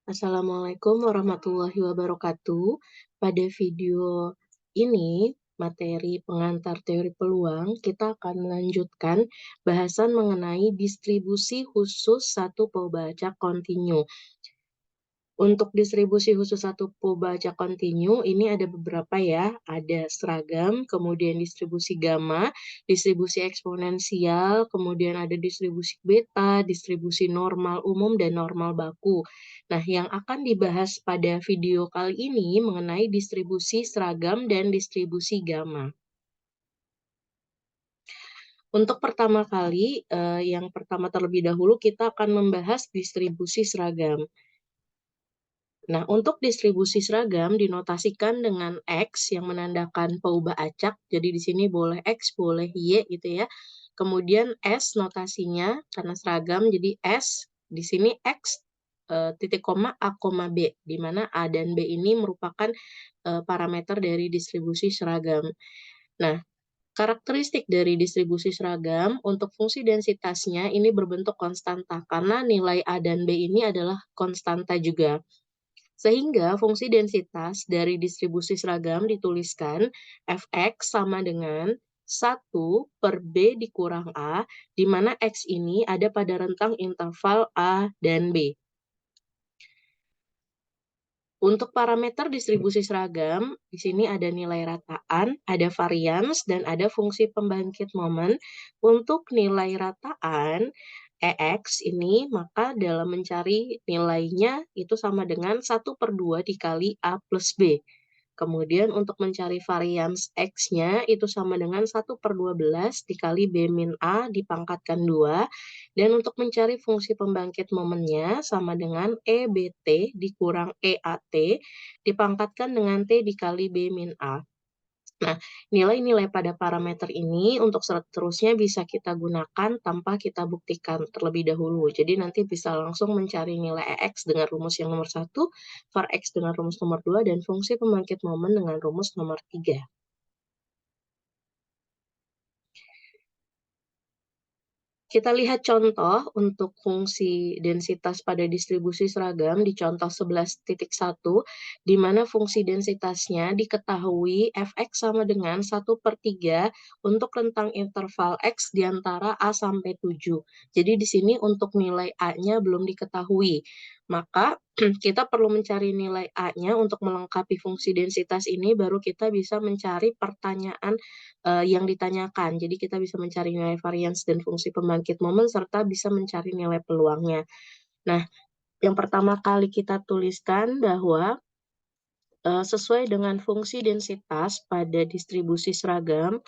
Assalamualaikum warahmatullahi wabarakatuh. Pada video ini, materi pengantar teori peluang, kita akan melanjutkan bahasan mengenai distribusi khusus satu pembaca kontinu. Untuk distribusi khusus satu pembaca kontinu, ini ada beberapa ya, ada seragam, kemudian distribusi gamma, distribusi eksponensial, kemudian ada distribusi beta, distribusi normal umum, dan normal baku. Nah, yang akan dibahas pada video kali ini mengenai distribusi seragam dan distribusi gamma. Untuk pertama kali, yang pertama terlebih dahulu kita akan membahas distribusi seragam. Nah, untuk distribusi seragam dinotasikan dengan X yang menandakan peubah acak. Jadi di sini boleh X, boleh Y gitu ya. Kemudian S notasinya karena seragam jadi S di sini X titik koma A, B, di mana A dan B ini merupakan parameter dari distribusi seragam. Nah, karakteristik dari distribusi seragam untuk fungsi densitasnya ini berbentuk konstanta karena nilai A dan B ini adalah konstanta juga. Sehingga fungsi densitas dari distribusi seragam dituliskan Fx sama dengan 1 per B dikurang A, di mana X ini ada pada rentang interval A dan B. Untuk parameter distribusi seragam, di sini ada nilai rataan, ada varians, dan ada fungsi pembangkit momen. Untuk nilai rataan, EX ini, maka dalam mencari nilainya itu sama dengan 1/2 dikali A plus B. Kemudian untuk mencari varians X-nya itu sama dengan 1/12 dikali B min A dipangkatkan 2. Dan untuk mencari fungsi pembangkit momennya sama dengan EBT dikurang EAT dipangkatkan dengan T dikali B min A. Nah, nilai-nilai pada parameter ini untuk seterusnya bisa kita gunakan tanpa kita buktikan terlebih dahulu. Jadi nanti bisa langsung mencari nilai EX dengan rumus yang nomor 1, var X dengan rumus nomor 2, dan fungsi pembangkit momen dengan rumus nomor 3. Kita lihat contoh untuk fungsi densitas pada distribusi seragam di contoh 11.1, di mana fungsi densitasnya diketahui Fx sama dengan 1/3 untuk rentang interval X di antara A sampai 7. Jadi di sini untuk nilai A-nya belum diketahui. Maka kita perlu mencari nilai A-nya untuk melengkapi fungsi densitas ini, baru kita bisa mencari pertanyaan yang ditanyakan. Jadi kita bisa mencari nilai varians dan fungsi pembangkit momen serta bisa mencari nilai peluangnya. Nah, yang pertama kali kita tuliskan bahwa sesuai dengan fungsi densitas pada distribusi seragam,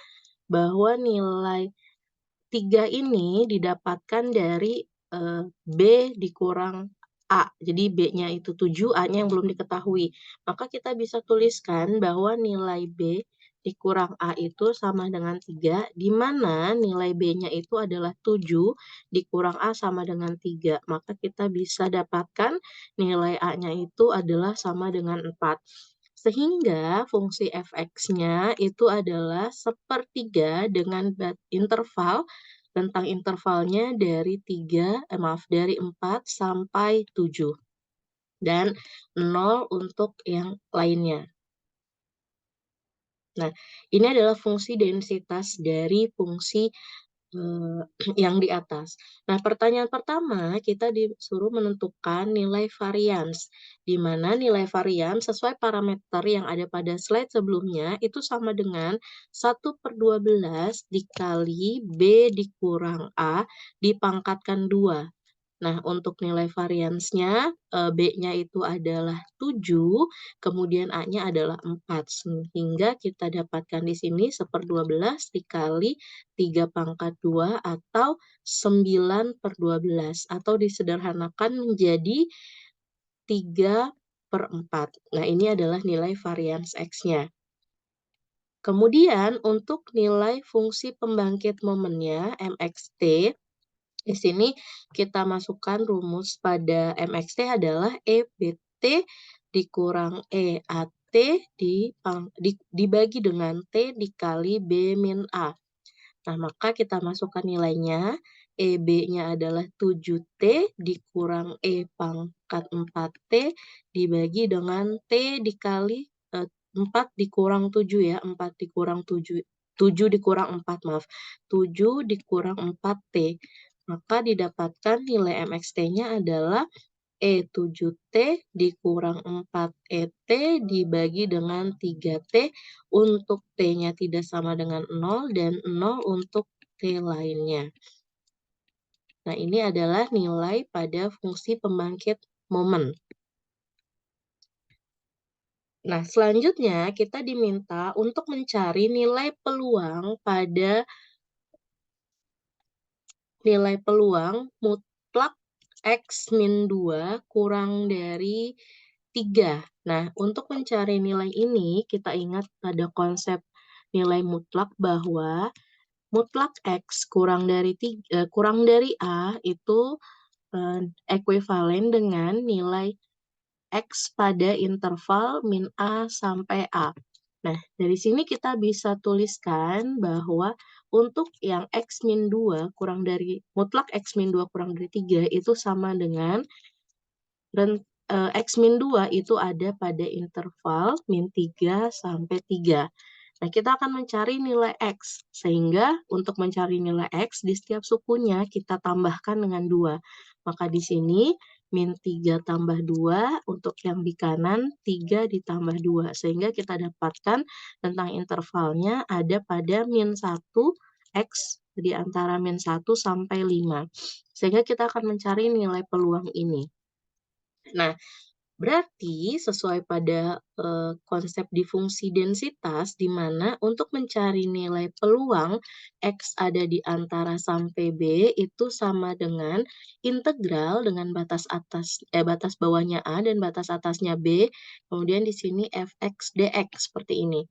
bahwa nilai 3 ini didapatkan dari B dikurang A. Jadi B-nya itu 7, A-nya yang belum diketahui. Maka kita bisa tuliskan bahwa nilai B dikurang A itu sama dengan 3, di mana nilai B-nya itu adalah 7, dikurang A sama dengan 3. Maka kita bisa dapatkan nilai A-nya itu adalah sama dengan 4. Sehingga fungsi Fx-nya itu adalah 1/3 dengan interval, rentang intervalnya dari 4 sampai 7. Dan 0 untuk yang lainnya. Nah, ini adalah fungsi densitas dari fungsi yang di atas. Nah, pertanyaan pertama kita disuruh menentukan nilai varians, di mana nilai varians sesuai parameter yang ada pada slide sebelumnya itu sama dengan 1/12 dikali B dikurang A dipangkatkan 2. Nah, untuk nilai variansnya, B-nya itu adalah 7, kemudian A-nya adalah 4. Sehingga kita dapatkan di sini 1/12 dikali 3/2 atau 9/12, atau disederhanakan menjadi 3/4. Nah, ini adalah nilai varians X-nya. Kemudian untuk nilai fungsi pembangkit momennya, MXT, di sini kita masukkan rumus pada MXT adalah EBT dikurang EAT dibagi dengan T dikali B min A. Nah, maka kita masukkan nilainya. EB-nya adalah 7T dikurang E pangkat 4T dibagi dengan T dikali 4 dikurang 7 ya, 4 dikurang 7, 7 dikurang 4, maaf, 7 dikurang 4T. Maka didapatkan nilai MXT-nya adalah E7T dikurang 4ET dibagi dengan 3T untuk T-nya tidak sama dengan 0 dan 0 untuk T lainnya. Nah, ini adalah nilai pada fungsi pembangkit momen. Nah, selanjutnya kita diminta untuk mencari nilai peluang pada nilai peluang mutlak X min 2 kurang dari 3. Nah, untuk mencari nilai ini, kita ingat pada konsep nilai mutlak bahwa mutlak X kurang dari A itu ekuivalen dengan nilai X pada interval min A sampai A. Nah, dari sini kita bisa tuliskan bahwa untuk yang X min 2 kurang dari, mutlak X min 2 kurang dari 3 itu sama dengan X min 2 itu ada pada interval min 3 sampai 3. Nah, kita akan mencari nilai X. Sehingga untuk mencari nilai X di setiap sukunya kita tambahkan dengan 2. Maka di sini min 3 tambah 2, untuk yang di kanan 3 ditambah 2. Sehingga kita dapatkan tentang intervalnya ada pada min 1 X di antara min 1 sampai 5. Sehingga kita akan mencari nilai peluang ini. Nah, berarti sesuai pada konsep di fungsi densitas, di mana untuk mencari nilai peluang X ada di antara sampai B itu sama dengan integral dengan batas bawahnya A dan batas atasnya B, kemudian di sini fx dx seperti ini.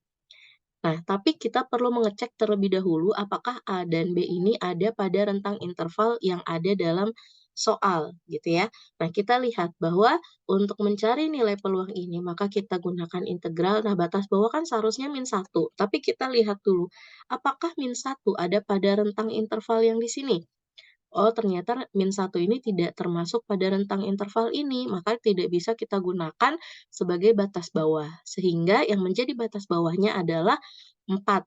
Nah, tapi kita perlu mengecek terlebih dahulu apakah A dan B ini ada pada rentang interval yang ada dalam soal, gitu ya. Nah, kita lihat bahwa untuk mencari nilai peluang ini, maka kita gunakan integral. Nah, batas bawah kan seharusnya min 1, tapi kita lihat dulu, apakah min 1 ada pada rentang interval yang di sini? Oh, ternyata min 1 ini tidak termasuk pada rentang interval ini, maka tidak bisa kita gunakan sebagai batas bawah. Sehingga yang menjadi batas bawahnya adalah 4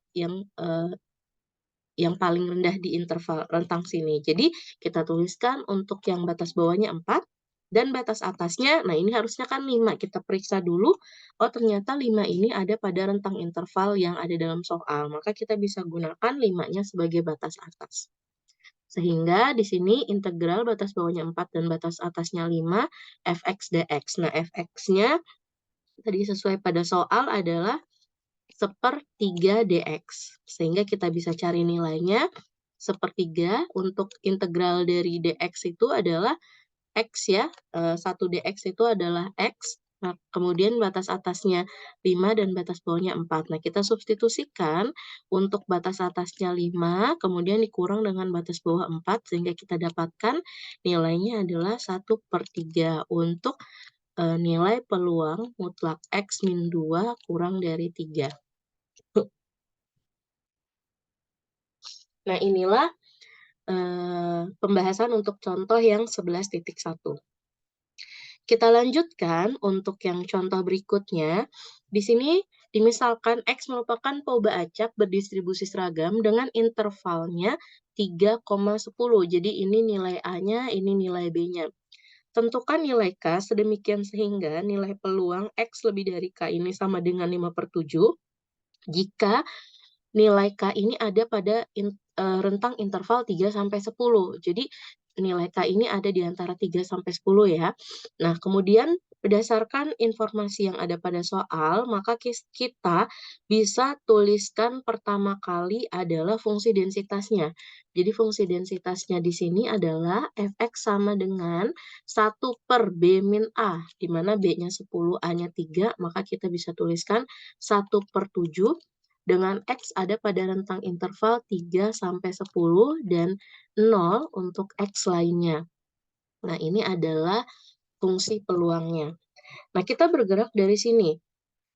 yang paling rendah di interval rentang sini. Jadi kita tuliskan untuk yang batas bawahnya 4 dan batas atasnya, nah ini harusnya kan 5. Kita periksa dulu, oh ternyata 5 ini ada pada rentang interval yang ada dalam soal. Maka kita bisa gunakan 5-nya sebagai batas atas. Sehingga di sini integral batas bawahnya 4 dan batas atasnya 5, fx dx. Nah, fx-nya tadi sesuai pada soal adalah 1/3 dx. Sehingga kita bisa cari nilainya 1/3 untuk integral dari dx itu adalah X ya, 1 dx itu adalah X, nah kemudian batas atasnya 5 dan batas bawahnya 4. Nah, kita substitusikan untuk batas atasnya 5, kemudian dikurang dengan batas bawah 4, sehingga kita dapatkan nilainya adalah 1/3 untuk nilai peluang mutlak X min 2 kurang dari 3. Nah, inilah pembahasan untuk contoh yang 11.1. Kita lanjutkan untuk yang contoh berikutnya. Di sini dimisalkan X merupakan poba acak berdistribusi seragam dengan intervalnya 3,10. Jadi ini nilai A-nya, ini nilai B-nya. Tentukan nilai K sedemikian sehingga nilai peluang X lebih dari K ini sama dengan 5/7 jika nilai K ini ada pada rentang interval 3 sampai 10. Jadi nilai K ini ada di antara 3 sampai 10 ya. Nah, kemudian berdasarkan informasi yang ada pada soal, maka kita bisa tuliskan pertama kali adalah fungsi densitasnya. Jadi fungsi densitasnya di sini adalah fx sama dengan 1/b min A, di mana B-nya 10, A-nya 3, maka kita bisa tuliskan 1/7 dengan X ada pada rentang interval 3 sampai 10 dan 0 untuk X lainnya. Nah, ini adalah fungsi peluangnya. Nah, kita bergerak dari sini.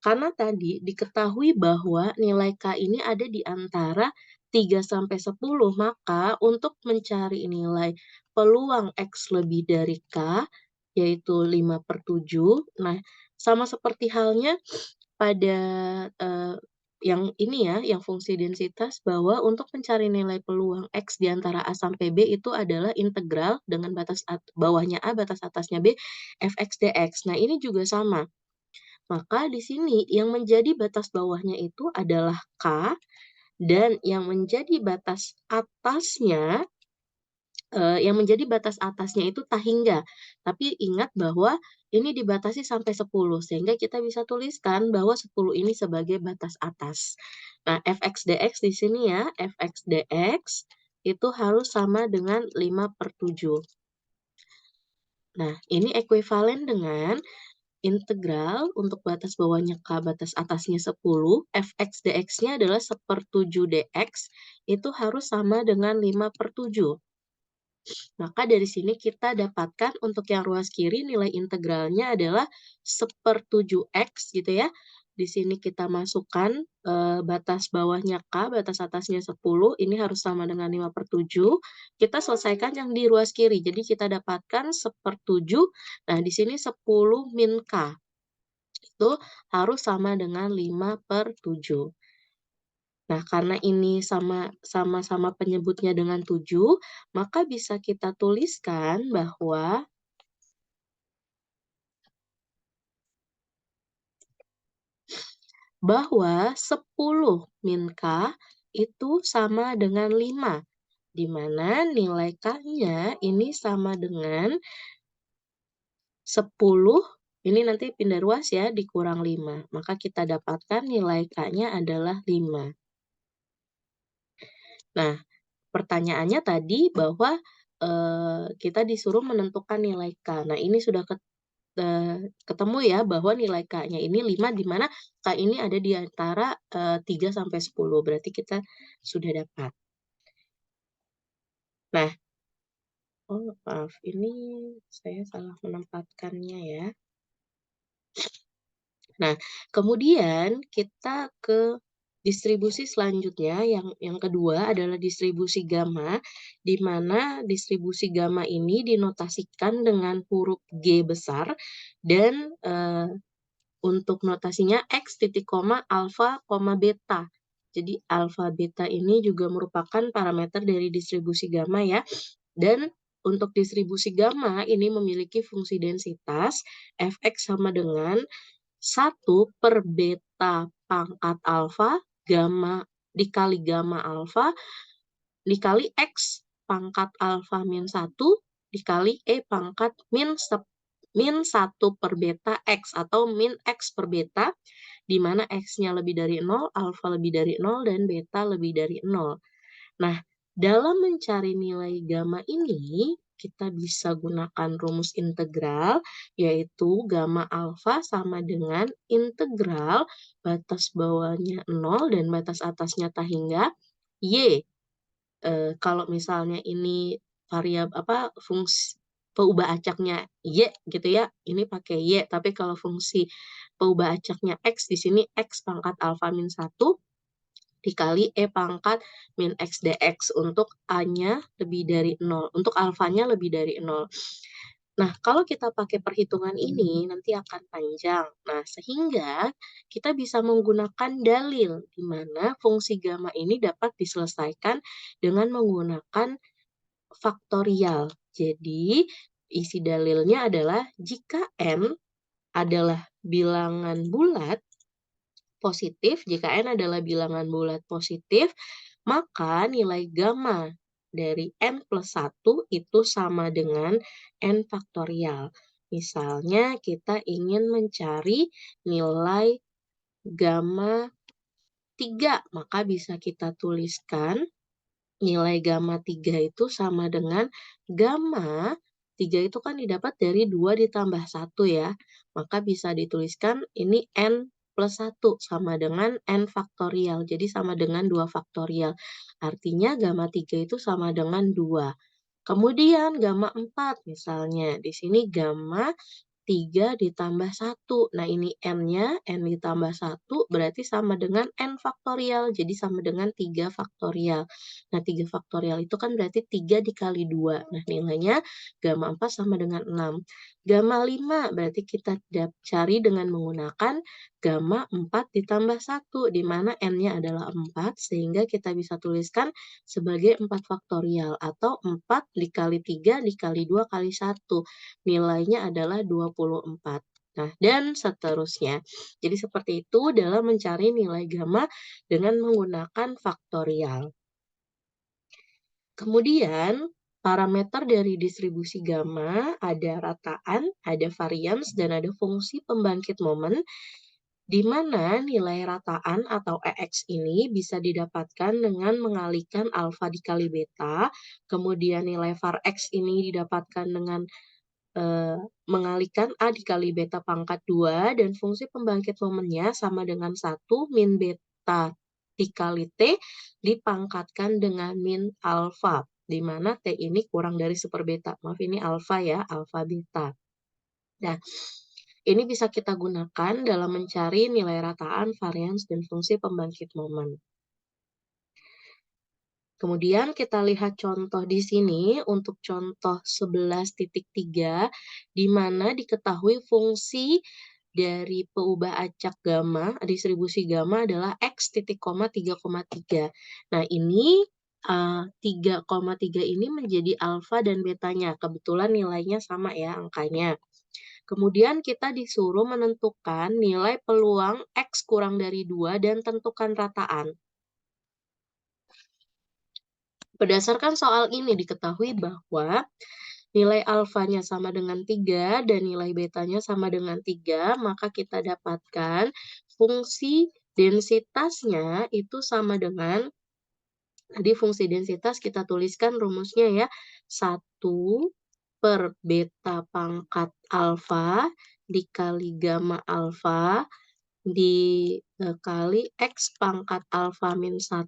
Karena tadi diketahui bahwa nilai K ini ada di antara 3 sampai 10, maka untuk mencari nilai peluang X lebih dari K, yaitu 5/7. Nah, sama seperti halnya pada, eee, yang ini ya, yang fungsi densitas bahwa untuk mencari nilai peluang X di antara A sampai B itu adalah integral dengan batas bawahnya A, batas atasnya B, f(x) dx. Nah, ini juga sama. Maka di sini yang menjadi batas bawahnya itu adalah K dan yang menjadi batas atasnya itu tak hingga. Tapi ingat bahwa ini dibatasi sampai 10 sehingga kita bisa tuliskan bahwa 10 ini sebagai batas atas. Nah, f(x) dx di sini ya, f(x) dx itu harus sama dengan 5/7. Nah, ini ekuivalen dengan integral untuk batas bawahnya K, batas atasnya 10, f(x) dx-nya adalah 1/7 dx, itu harus sama dengan 5/7. Maka dari sini kita dapatkan untuk yang ruas kiri nilai integralnya adalah 1/7x gitu ya. Di sini kita masukkan, batas bawahnya K, batas atasnya 10, ini harus sama dengan 5/7. Kita selesaikan yang di ruas kiri, jadi kita dapatkan 1/7, nah di sini 10 min K, itu harus sama dengan 5/7. Nah, karena ini sama-sama penyebutnya dengan 7, maka bisa kita tuliskan bahwa 10 min K itu sama dengan 5, di mana nilai K-nya ini sama dengan 10, ini nanti pindah ruas ya, dikurang 5, maka kita dapatkan nilai K-nya adalah 5. Nah, pertanyaannya tadi bahwa, kita disuruh menentukan nilai K. Nah, ini sudah ketemu ya bahwa nilai K-nya ini 5, di mana K ini ada di antara, 3 sampai 10, berarti kita sudah dapat. Nah, oh maaf, ini saya salah menempatkannya ya. Nah, kemudian kita ke distribusi selanjutnya, yang kedua adalah distribusi gamma, di mana distribusi gamma ini dinotasikan dengan huruf G besar dan, untuk notasinya X titik koma alfa koma beta. Jadi alfa beta ini juga merupakan parameter dari distribusi gamma ya. Dan untuk distribusi gamma ini memiliki fungsi densitas Fx sama dengan 1 per beta pangkat alfa gamma dikali gamma alfa dikali X pangkat alfa min 1 dikali E pangkat min 1 per beta X atau min X per beta, di mana X-nya lebih dari 0, alfa lebih dari 0, dan beta lebih dari 0. Nah, dalam mencari nilai gamma ini, kita bisa gunakan rumus integral, yaitu gamma alfa sama dengan integral batas bawahnya 0 dan batas atasnya tak hingga Y. Kalau misalnya ini fungsi peubah acaknya Y gitu ya, ini pakai Y, tapi kalau fungsi peubah acaknya X, di sini X pangkat alfa min 1 dikali E pangkat min X dx untuk A-nya lebih dari 0, untuk alfanya lebih dari 0. Nah, kalau kita pakai perhitungan ini nanti akan panjang. Nah, sehingga kita bisa menggunakan dalil di mana fungsi gamma ini dapat diselesaikan dengan menggunakan faktorial. Jadi, isi dalilnya adalah jika n adalah bilangan bulat positif, jika n adalah bilangan bulat positif, maka nilai gamma dari n plus 1 itu sama dengan n faktorial. Misalnya kita ingin mencari nilai gamma 3, maka bisa kita tuliskan nilai gamma 3 itu sama dengan gamma 3 itu kan didapat dari 2 ditambah 1 ya. Maka bisa dituliskan ini n plus 1 sama dengan n faktorial. Jadi sama dengan 2 faktorial. Artinya gamma 3 itu sama dengan 2. Kemudian gamma 4 misalnya. Di sini gamma 3 ditambah 1. Nah, ini n-nya, n ditambah 1 berarti sama dengan n faktorial, jadi sama dengan 3 faktorial. Nah, 3 faktorial itu kan berarti 3 dikali 2. Nah, nilainya gamma 4 sama dengan 6. Gamma 5 berarti kita cari dengan menggunakan gamma 4 ditambah 1, di mana n-nya adalah 4, sehingga kita bisa tuliskan sebagai 4 faktorial, atau 4 dikali 3 dikali 2 kali 1. Nilainya adalah 24. Nah, dan seterusnya. Jadi seperti itu dalam mencari nilai gamma dengan menggunakan faktorial. Kemudian, parameter dari distribusi gamma ada rataan, ada varians, dan ada fungsi pembangkit momen, di mana nilai rataan atau EX ini bisa didapatkan dengan mengalihkan alfa dikali beta, kemudian nilai var X ini didapatkan dengan mengalihkan A dikali beta pangkat 2, dan fungsi pembangkit momennya sama dengan 1 min beta dikali T dipangkatkan dengan min alfa, di mana T ini kurang dari 1 beta. Maaf, ini alfa ya, alfa beta. Nah, ini bisa kita gunakan dalam mencari nilai rataan, varians, dan fungsi pembangkit momen. Kemudian kita lihat contoh di sini untuk contoh 11.3, di mana diketahui fungsi dari peubah acak gamma, distribusi gamma adalah X titik koma 3,3. Nah, ini 3,3 ini menjadi alfa dan betanya. Kebetulan nilainya sama ya angkanya. Kemudian kita disuruh menentukan nilai peluang X kurang dari 2 dan tentukan rataan. Berdasarkan soal ini diketahui bahwa nilai alfanya sama dengan 3 dan nilai betanya sama dengan 3, maka kita dapatkan fungsi densitasnya itu sama dengan, tadi fungsi densitas kita tuliskan rumusnya ya, 1 per beta pangkat alfa dikali gamma alfa dikali X pangkat alfa min 1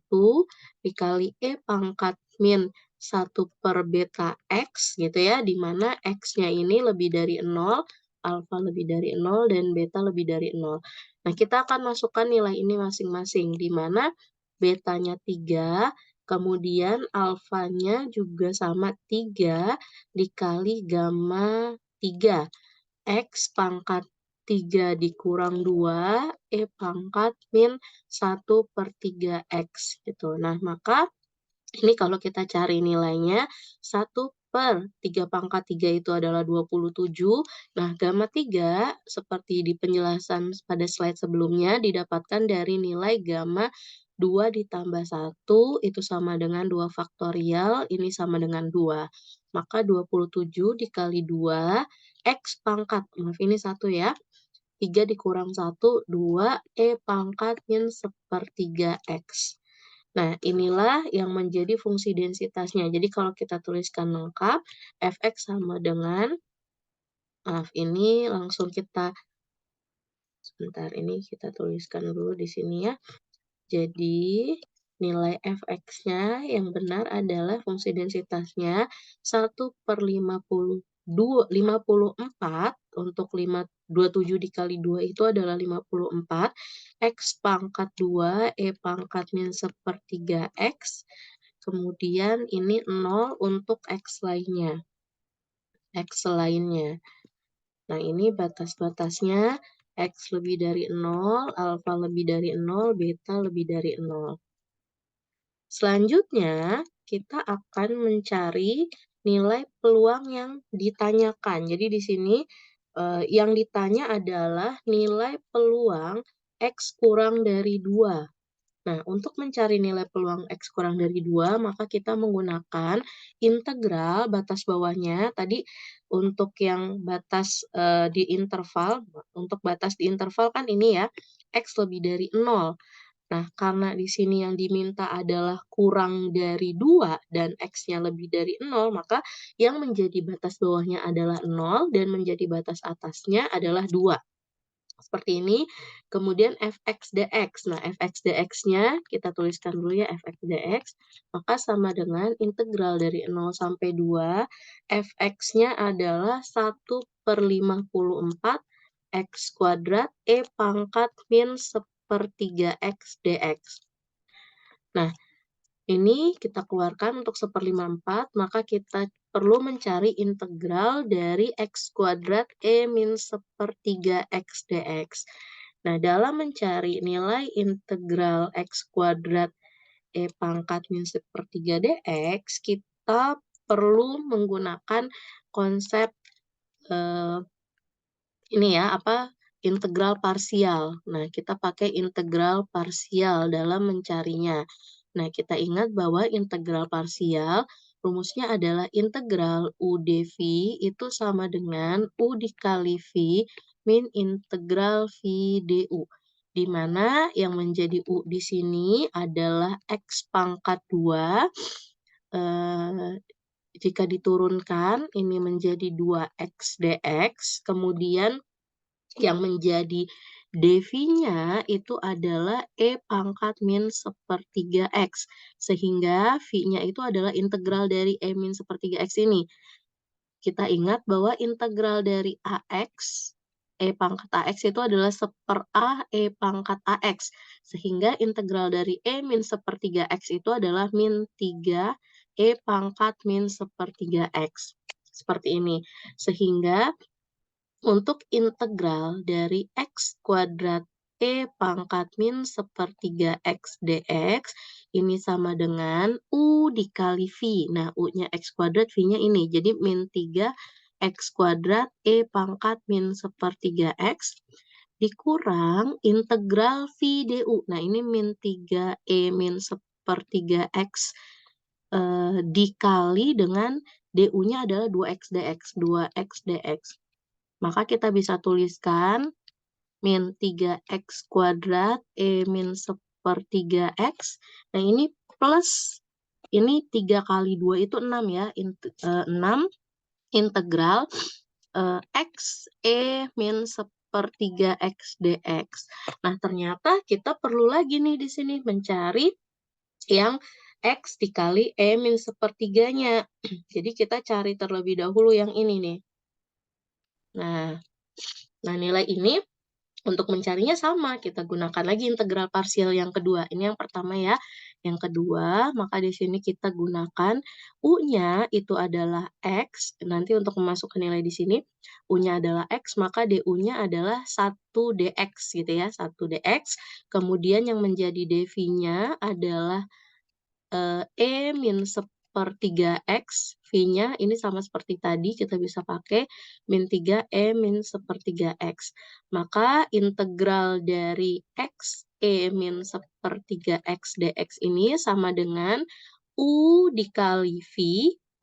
dikali E pangkat min 1 per beta X gitu ya, di mana X-nya ini lebih dari 0, alfa lebih dari 0, dan beta lebih dari 0. Nah, kita akan masukkan nilai ini masing-masing, di mana betanya 3, kemudian alfanya juga sama 3 dikali gamma 3. X pangkat 3 dikurang 2, E pangkat min 1 per 3X gitu. Nah, maka ini kalau kita cari nilainya, 1 per 3 pangkat 3 itu adalah 27. Nah, gamma 3 seperti di penjelasan pada slide sebelumnya didapatkan dari nilai gamma 2 ditambah 1 itu sama dengan 2 faktorial, ini sama dengan 2. Maka 27 dikali 2, X pangkat, maaf ini 1 ya, 3 dikurang 1, 2, E pangkat min 1/3X. Nah, inilah yang menjadi fungsi densitasnya. Jadi kalau kita tuliskan lengkap, Fx sama dengan, maaf ini langsung kita, sebentar ini kita tuliskan dulu di sini ya. Jadi nilai Fx-nya yang benar adalah fungsi densitasnya 1/54, untuk 27 dikali 2 itu adalah 54, X pangkat 2, E pangkat min 1/3X, kemudian ini 0 untuk X lainnya. Nah, ini batas-batasnya, X lebih dari 0, alfa lebih dari 0, beta lebih dari 0. Selanjutnya, kita akan mencari nilai peluang yang ditanyakan. Jadi di sini yang ditanya adalah nilai peluang X kurang dari 2. Nah, untuk mencari nilai peluang X kurang dari 2, maka kita menggunakan integral batas bawahnya. Tadi untuk yang batas di interval, untuk batas di interval kan ini ya, X lebih dari 0. Nah, karena di sini yang diminta adalah kurang dari 2 dan X-nya lebih dari 0, maka yang menjadi batas bawahnya adalah 0 dan menjadi batas atasnya adalah 2. Seperti ini. Kemudian fx dx. Nah, fx dx-nya kita tuliskan dulu ya, fx dx. Maka sama dengan integral dari 0 sampai 2. Fx-nya adalah 1/54 x kuadrat E pangkat min 1/3 x dx. Nah, ini kita keluarkan untuk 1/54, maka kita perlu mencari integral dari x kuadrat E min 1/3 x dx. Nah, dalam mencari nilai integral x kuadrat E pangkat min 1/3 dx, kita perlu menggunakan konsep ini ya, integral parsial. Nah, kita pakai integral parsial dalam mencarinya. Nah, kita ingat bahwa integral parsial rumusnya adalah integral U dV itu sama dengan U dikali V min integral V du. Di mana yang menjadi U di sini adalah X pangkat 2. Jika diturunkan, ini menjadi 2x dx. Kemudian yang menjadi dv-nya itu adalah E pangkat min 1/3 x. Sehingga V-nya itu adalah integral dari E min 1/3 x ini. Kita ingat bahwa integral dari AX, E pangkat AX itu adalah 1/A E pangkat AX. Sehingga integral dari E min 1/3 x itu adalah min 3 E pangkat min 1/3 x. Seperti ini. Sehingga untuk integral dari x kuadrat E pangkat min 1/3 x dx, ini sama dengan U dikali V. Nah, U-nya x kuadrat, V-nya ini. Jadi, min 3 x kuadrat E pangkat min 1/3 x dikurang integral V du. Nah, ini min 3 E min 1/3 x dikali dengan du-nya adalah 2x dx. 2x dx. Maka kita bisa tuliskan min 3x kuadrat E min 1/3 x. Nah, ini plus, ini 3 kali 2 itu 6 ya. 6 integral x E min 1/3 x dx. Nah, ternyata kita perlu lagi nih di sini mencari yang x dikali E min 1/3-nya. Jadi kita cari terlebih dahulu yang ini nih. Nah, nilai ini untuk mencarinya sama, kita gunakan lagi integral parsial yang kedua. Ini yang pertama ya. Yang kedua, maka di sini kita gunakan U-nya itu adalah X. Nanti untuk memasukkan nilai di sini, U-nya adalah X, maka DU-nya adalah 1 dx gitu ya, 1 dx. Kemudian yang menjadi dv-nya adalah E min 1/3 x, V-nya ini sama seperti tadi, kita bisa pakai min 3 E min 1/3 x. Maka integral dari x E min 1/3 x dx ini sama dengan U dikali V,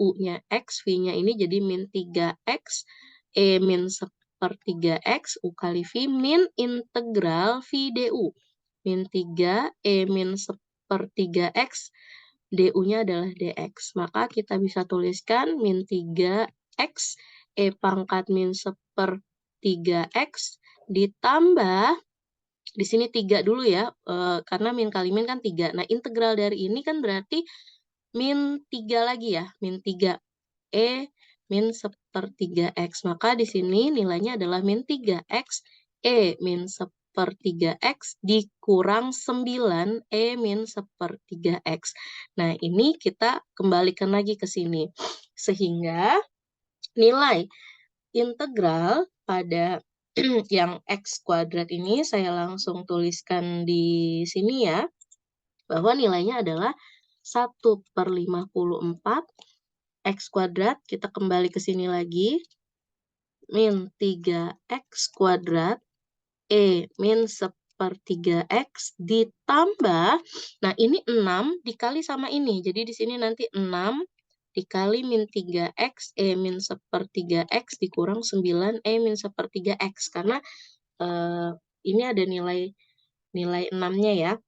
U-nya x, V-nya ini jadi min 3x E min 1/3 x, U kali V, min integral V du. Min 3 E min 1/3 x, du-nya adalah dx. Maka kita bisa tuliskan min 3x E pangkat min 1/3 x ditambah, di sini 3 dulu ya, karena min kali min kan 3. Nah, integral dari ini kan berarti min 3 lagi ya, min 3 E min 1/3 x. Maka di sini nilainya adalah min 3x E min 1/3 x dikurang 9 E min 1/3 x. Nah, ini kita kembalikan lagi ke sini. Sehingga nilai integral pada yang x kuadrat ini saya langsung tuliskan di sini ya, bahwa nilainya adalah 1/54 x kuadrat, kita kembali ke sini lagi, min 3x kuadrat E min 1/3 x ditambah, nah ini 6 dikali sama ini, jadi di sini nanti 6 dikali min 3x E min 1/3 x dikurang 9 E min 1/3 x, karena ini ada nilai 6-nya ya.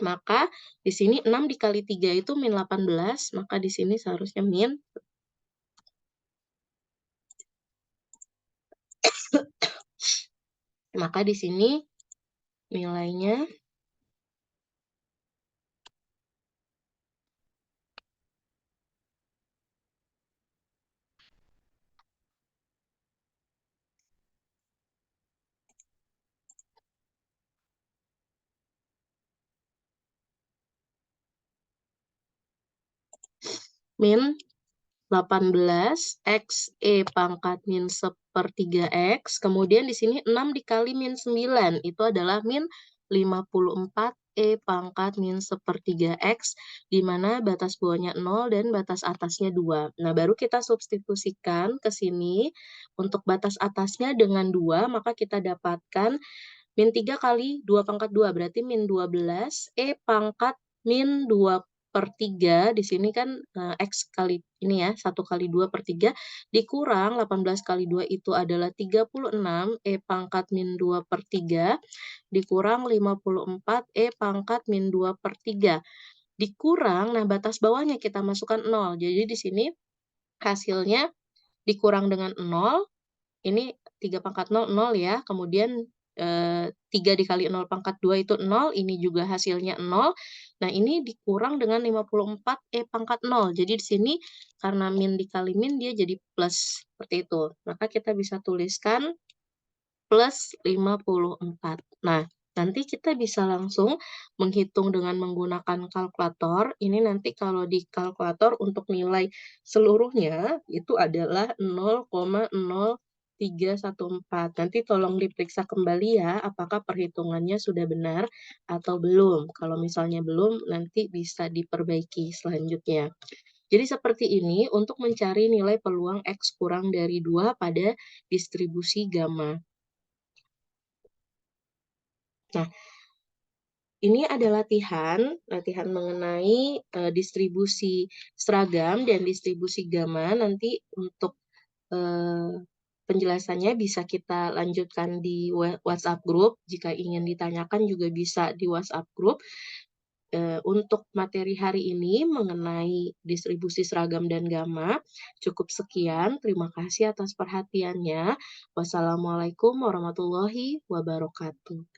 Maka di sini 6 dikali 3 itu min 18, maka di sini seharusnya min Maka di sini nilainya min 18 X E pangkat min sepertiga X, kemudian di sini 6 dikali min 9, itu adalah min 54 E pangkat min sepertiga X, di mana batas bawahnya 0 dan batas atasnya 2. Nah, baru kita substitusikan ke sini, untuk batas atasnya dengan 2, maka kita dapatkan min 3 kali 2 pangkat 2, berarti min 12, E pangkat min 2 per 3, di sini kan X kali ini ya, 1 kali 2 per 3, dikurang 18 kali 2 itu adalah 36, E pangkat min 2 per 3, dikurang 54, E pangkat min 2 per 3. Dikurang, nah batas bawahnya kita masukkan 0, jadi di sini hasilnya dikurang dengan 0, ini 3 pangkat 0, 0 ya. Kemudian 3 dikali 0 pangkat 2 itu 0, ini juga hasilnya 0. Nah, ini dikurang dengan 54 E pangkat 0. Jadi di sini karena min dikali min dia jadi plus, seperti itu. Maka kita bisa tuliskan plus 54. Nah, nanti kita bisa langsung menghitung dengan menggunakan kalkulator. Ini nanti kalau di kalkulator untuk nilai seluruhnya itu adalah 0,0314. Nanti tolong diperiksa kembali ya, apakah perhitungannya sudah benar atau belum. Kalau misalnya belum, nanti bisa diperbaiki selanjutnya. Jadi seperti ini untuk mencari nilai peluang X kurang dari 2 pada distribusi gamma. Nah, ini ada latihan mengenai distribusi seragam dan distribusi gamma. Nanti untuk penjelasannya bisa kita lanjutkan di WhatsApp group. Jika ingin ditanyakan juga bisa di WhatsApp group. Untuk materi hari ini mengenai distribusi seragam dan gamma, cukup sekian. Terima kasih atas perhatiannya. Wassalamualaikum warahmatullahi wabarakatuh.